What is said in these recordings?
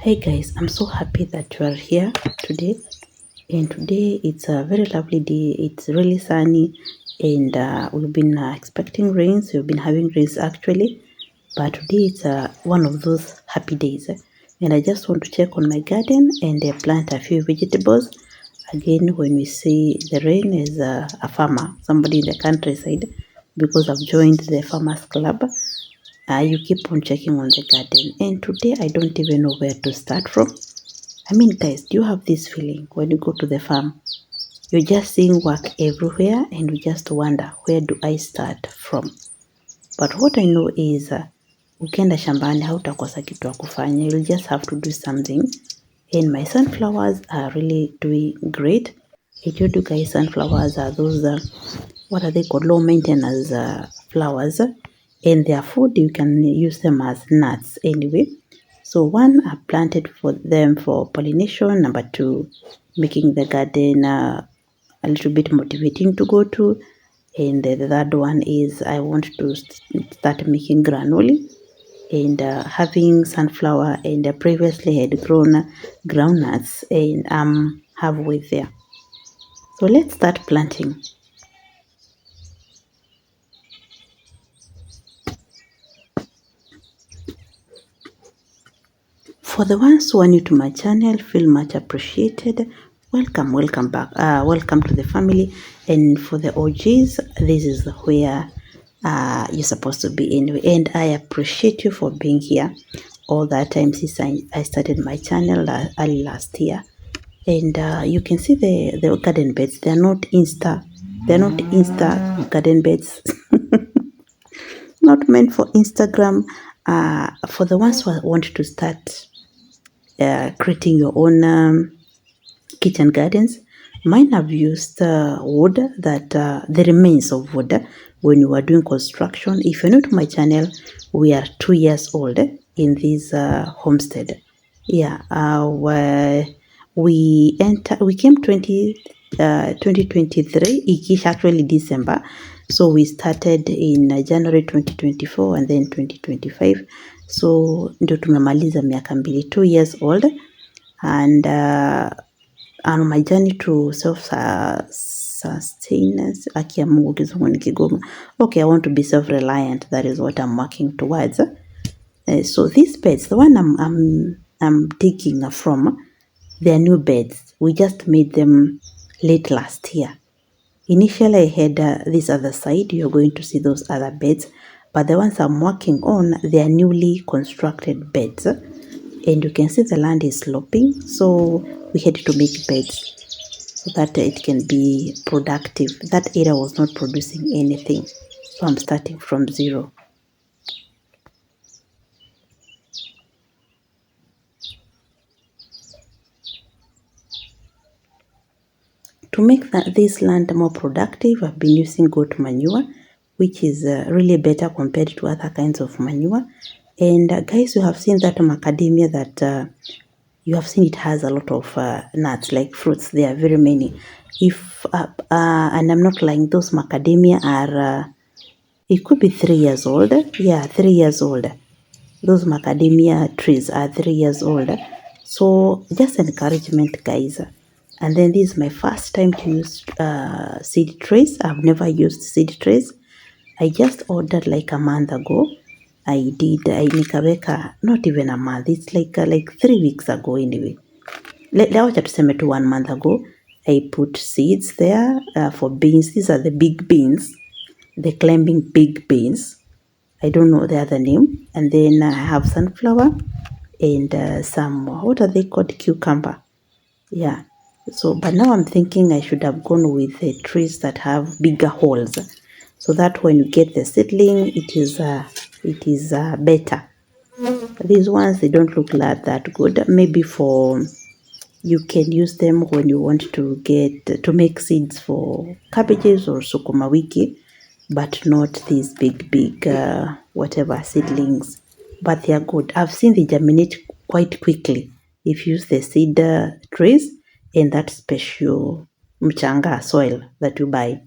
Hey guys, I'm so happy that you are here today. And today it's a very lovely day. It's really sunny, and we've been expecting rains. We've been having rains actually, but today it's one of those happy days. And I just want to check on my garden and plant a few vegetables. Again, when we say the rain is a farmer, somebody in the countryside, because I've joined the farmers club. You keep on checking on the garden, and today I don't even know where to start from. I mean, guys, do you have this feeling when you go to the farm? You're just seeing work everywhere, and you just wonder, where do I start from? But what I know is, ukienda shambani hautakosa kitu ya kufanya. You'll just have to do something. And my sunflowers are really doing great. I told you guys, sunflowers are those, what are they called? Low maintenance flowers. And their food, you can use them as nuts anyway. So one, I planted for them for pollination. Number two, making the garden a little bit motivating to go to. And the third one is I want to start making granule and having sunflower, and previously had grown groundnuts, and I'm halfway there. So let's start planting. For the ones who are new to my channel, feel much appreciated. Welcome back. Welcome to the family. And for the OGs, this is where you're supposed to be anyway. And I appreciate you for being here all that time since I started my channel early last year. And you can see the garden beds. They're not Insta garden beds. Not meant for Instagram. For the ones who want to start creating your own kitchen gardens. Mine have used wood, that the remains of wood when you are doing construction. If you're new to my channel, we are 2 years old in this homestead. Yeah, we came 2023, ikish actually December. So we started in January 2024 and then 2025. So ndio tumemaliza miaka mbili, 2 years old, and on my journey to self-sustenance. Okay, I want to be self-reliant. That is what I'm working towards. So these beds, the one I'm digging from, they're new beds. We just made them late last year. Initially, I had this other side. You're going to see those other beds. But the ones I'm working on, they are newly constructed beds. And you can see the land is sloping. So we had to make beds so that it can be productive. That area was not producing anything. So I'm starting from zero. To make this land more productive, I've been using goat manure, which is really better compared to other kinds of manure. And guys, you have seen that macadamia, that you have seen it has a lot of nuts, like fruits. There are very many. And I'm not lying, those macadamia are, it could be 3 years old. Yeah, 3 years old. Those macadamia trees are 3 years old. So just encouragement, guys. And then this is my first time to use seed trays. I've never used seed trays. I just ordered like a month ago. I nikaweka, not even a month. It's like 3 weeks ago anyway. Wacha tuseme tu 1 month ago. I put seeds there for beans. These are the big beans. The climbing big beans. I don't know the other name. And then I have sunflower and some, what are they called? Cucumber. Yeah. So, but now I'm thinking I should have gone with the trees that have bigger holes, so that when you get the seedling, it is better. These ones, they don't look like that good. Maybe you can use them when you want to make seeds for cabbages or sukuma wiki, but not these big whatever seedlings. But they are good. I've seen they germinate quite quickly if you use the seed trays and that special mchanga soil that you buy.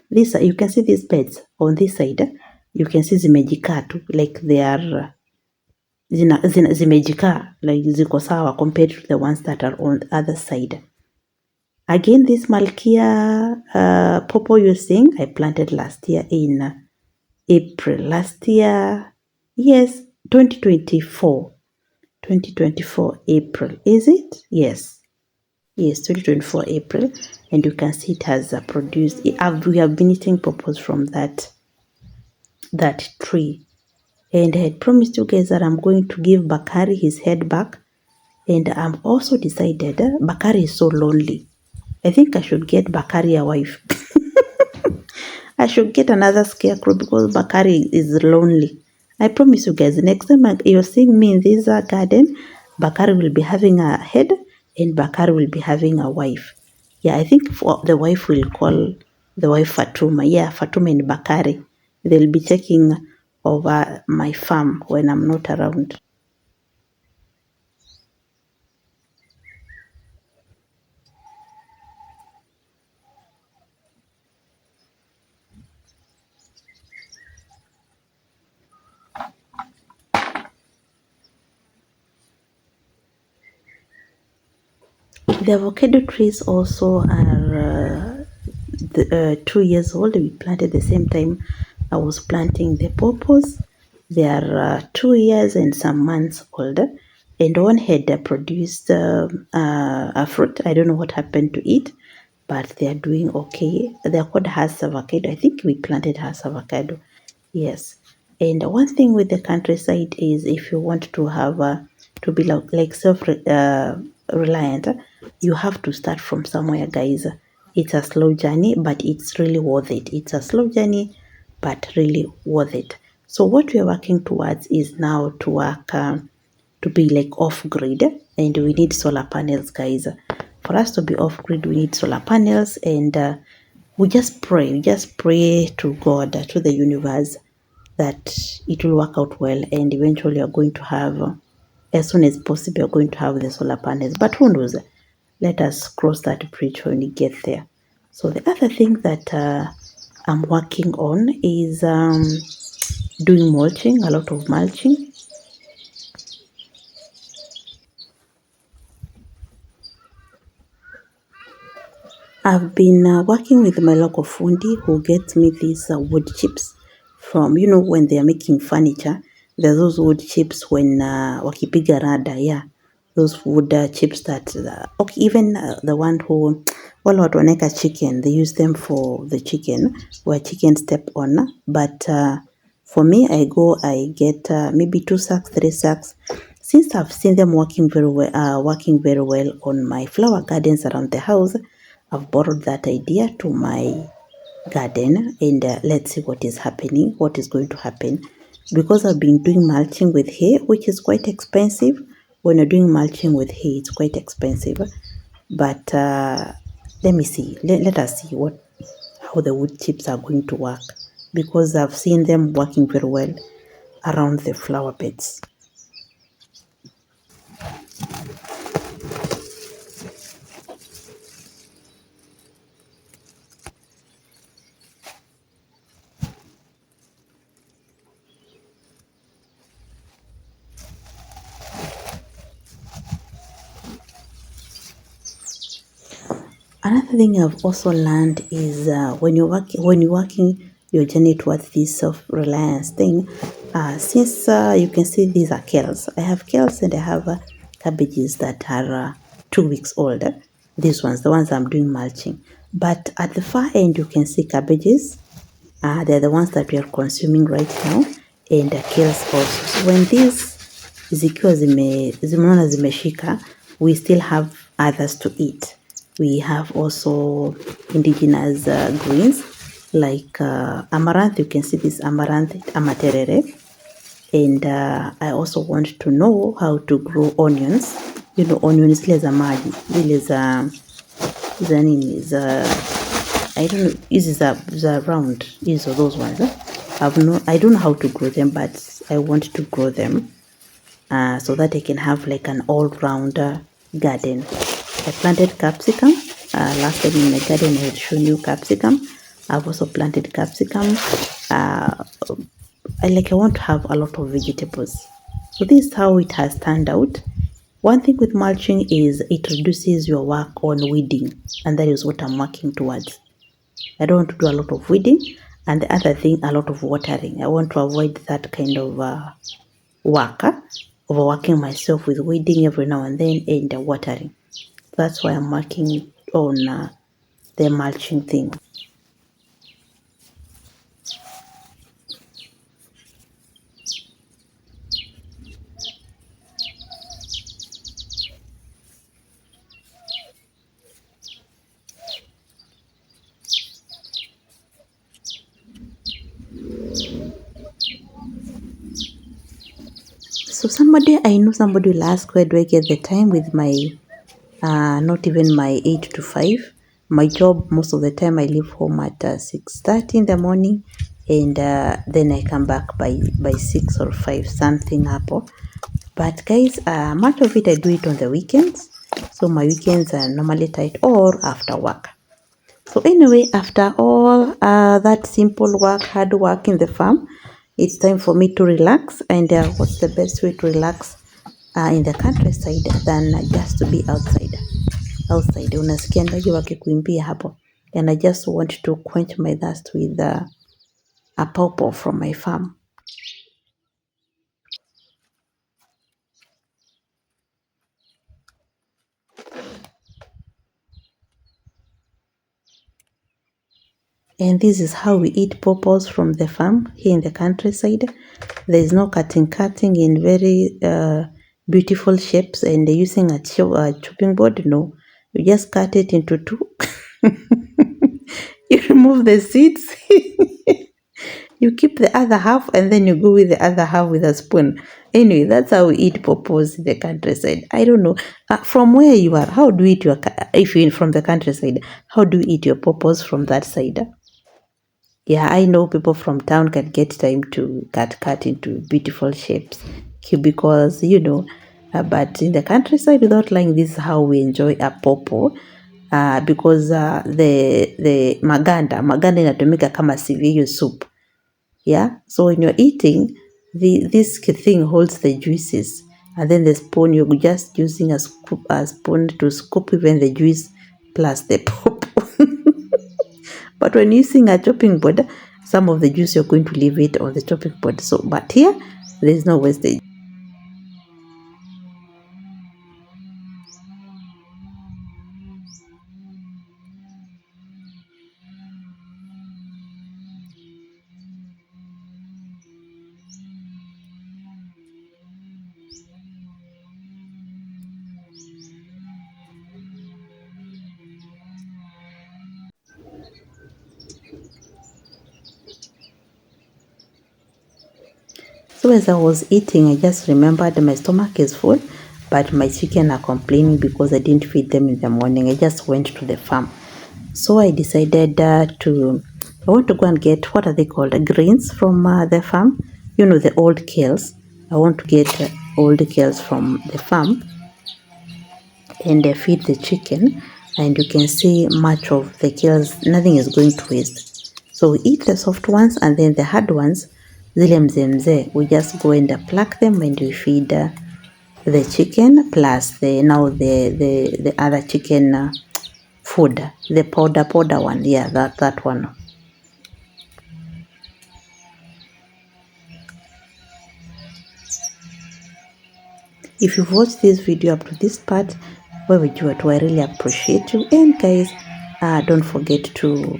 You can see these beds on this side. You can see zimejikatu, like they are zimejikaa, like ziko sawa compared to the ones that are on the other side. Again, this Malkia pawpaw you're seeing, I planted last year in April. Last year, yes, 2024. 2024 April, is it? Yes. Yes, 2024 April. And you can see it has produced, we have been eating pawpaws from that tree. And I had promised you guys that I'm going to give Bakari his head back. And I'm also decided, Bakari is so lonely. I think I should get Bakari a wife. I should get another scarecrow because Bakari is lonely. I promise you guys, next time you're seeing me in this garden, Bakari will be having a head and Bakari will be having a wife. Yeah, I think for the wife will call the wife Fatuma. Yeah, Fatuma and Bakari. They'll be taking over my farm when I'm not around. The avocado trees also are 2 years old. We planted the same time I was planting the pawpaws. They are 2 years and some months old, and one had produced a fruit. I don't know what happened to it, but they are doing okay. They are called Hass avocado. I think we planted Hass avocado. Yes. And one thing with the countryside is if you want to have to be like self reliant, you have to start from somewhere, guys. It's a slow journey, but it's really worth it. It's a slow journey, but really worth it. So what we are working towards is now to work to be like off grid, and we need solar panels, guys. For us to be off grid, we need solar panels, and we just pray to God, to the universe, that it will work out well, and eventually you're going to have, as soon as possible, you're going to have the solar panels. But who knows? Let us cross that bridge when we get there. So the other thing that I'm working on is doing mulching, a lot of mulching. I've been working with my local fundi who gets me these wood chips from, when they are making furniture. There's those wood chips when wakipiga rada, yeah. Those wood chips that, okay, even the one who, wale watu wanaweka chicken, they use them for the chicken, where chicken step on. But for me, I get maybe 2 sacks, 3 sacks. Since I've seen them working very well on my flower gardens around the house, I've borrowed that idea to my garden, and let's see what is going to happen. Because I've been doing mulching with hay, which is quite expensive. When you're doing mulching with hay, it's quite expensive. But let me see. Let us see how the wood chips are going to work, because I've seen them working very well around the flower beds. Another thing I've also learned is when you're working your journey towards this self-reliance thing, since you can see these are kales. I have kales and I have cabbages that are 2 weeks old. These ones, the ones I'm doing mulching. But at the far end, you can see cabbages. They're the ones that we are consuming right now, and kales also. So when these zikiwa zimeona zimeshika, we still have others to eat. We have also indigenous greens like amaranth. You can see this amaranth, amaterere. And I also want to know how to grow onions. Onions zile za maji, zile za nini, I don't know, hizi za round, hizo, those ones. I don't know how to grow them, but I want to grow them so that I can have like an all-round garden. I planted capsicum. Last time in my garden I had shown you capsicum. I've also planted capsicum. I want to have a lot of vegetables. So this is how it has turned out. One thing with mulching is it reduces your work on weeding, and that is what I'm working towards. I don't want to do a lot of weeding, and the other thing, a lot of watering. I want to avoid that kind of work, overworking myself with weeding every now and then and watering. That's why I'm working on the mulching thing. So I know somebody will ask, where do I get the time with my, not even my 8 to 5. My job, most of the time I leave home at 6:30 in the morning, and then I come back by 6 or 5, something hapo. But guys, much of it I do it on the weekends. So my weekends are normally tight or after work. So anyway, after all that simple work, hard work in the farm, it's time for me to relax. And what's the best way to relax in the countryside than just to be outside? Unasikia ndege wakikuimbia hapo. And I just want to quench my thirst with a pawpaw from my farm. And this is how we eat pawpaws from the farm here in the countryside. There is no cutting in very beautiful shapes and using a chopping board. No, you just cut it into two. You remove the seeds. You keep the other half and then you go with the other half with a spoon. Anyway, that's how we eat pawpaws in the countryside. I don't know. From where you are, how do you eat your, if you're from the countryside, how do you eat your pawpaws from that side? Yeah, I know people from town can get time to cut into beautiful shapes, cubicles, but in the countryside, without lying, this is how we enjoy a pawpaw. Because the maganda inatumika kama cereal soup. Yeah, so when you're eating, this thing holds the juices, and then the spoon, you're just using a spoon to scoop even the juice plus the pawpaw. But when using a chopping board, some of the juice you're going to leave it on the chopping board. So, but here, there's no wastage. So as I was eating, I just remembered my stomach is full, but my chicken are complaining because I didn't feed them in the morning. I just went to the farm. So I decided I want to go and get, what are they called, greens from the farm. The old kales. I want to get old kales from the farm and feed the chicken. And you can see much of the kales, nothing is going to waste. So we eat the soft ones, and then the hard ones, zile mzee, we just go and pluck them and we feed the chicken plus the other chicken food, the powder one. Yeah, that one. If you've watched this video up to this part, I really appreciate you. And guys, don't forget to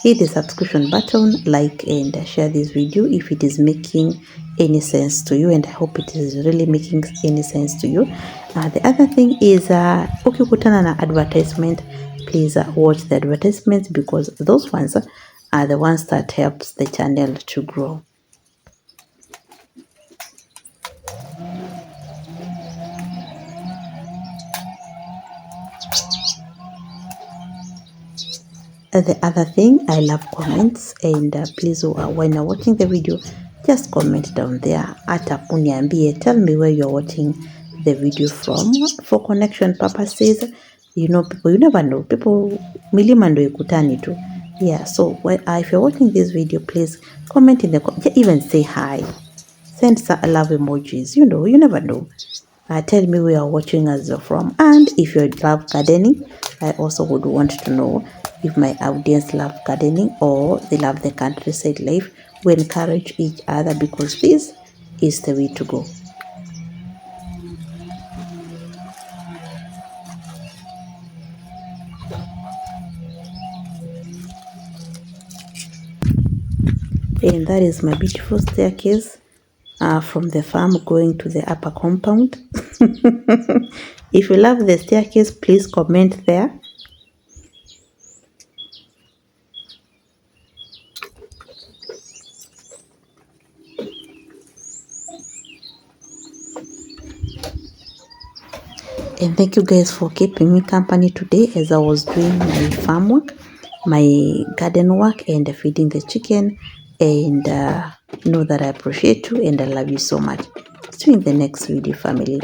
hit the subscription button, like and share this video if it is making any sense to you, and I hope it is really making any sense to you. The other thing is ukikutana na advertisement, please watch the advertisements, because those ones are the ones that helps the channel to grow. The other thing, I love comments, and please, when you're watching the video, just comment down there. Hata uniambie, tell me where you're watching the video from for connection purposes. People, you never know. People, milima ndo ikutani tu. Yeah, so if you're watching this video, please comment in the even say hi. Send some love emojis. You know, you never know. Tell me where you're watching us from, and if you love gardening, I also would want to know if my audience love gardening or they love the countryside life. We encourage each other because this is the way to go. And that is my beautiful staircase from the farm going to the upper compound. If you love the staircase, please comment there. And thank you guys for keeping me company today as I was doing my farm work, my garden work, and feeding the chicken. And know that I appreciate you and I love you so much. See you in the next video, family.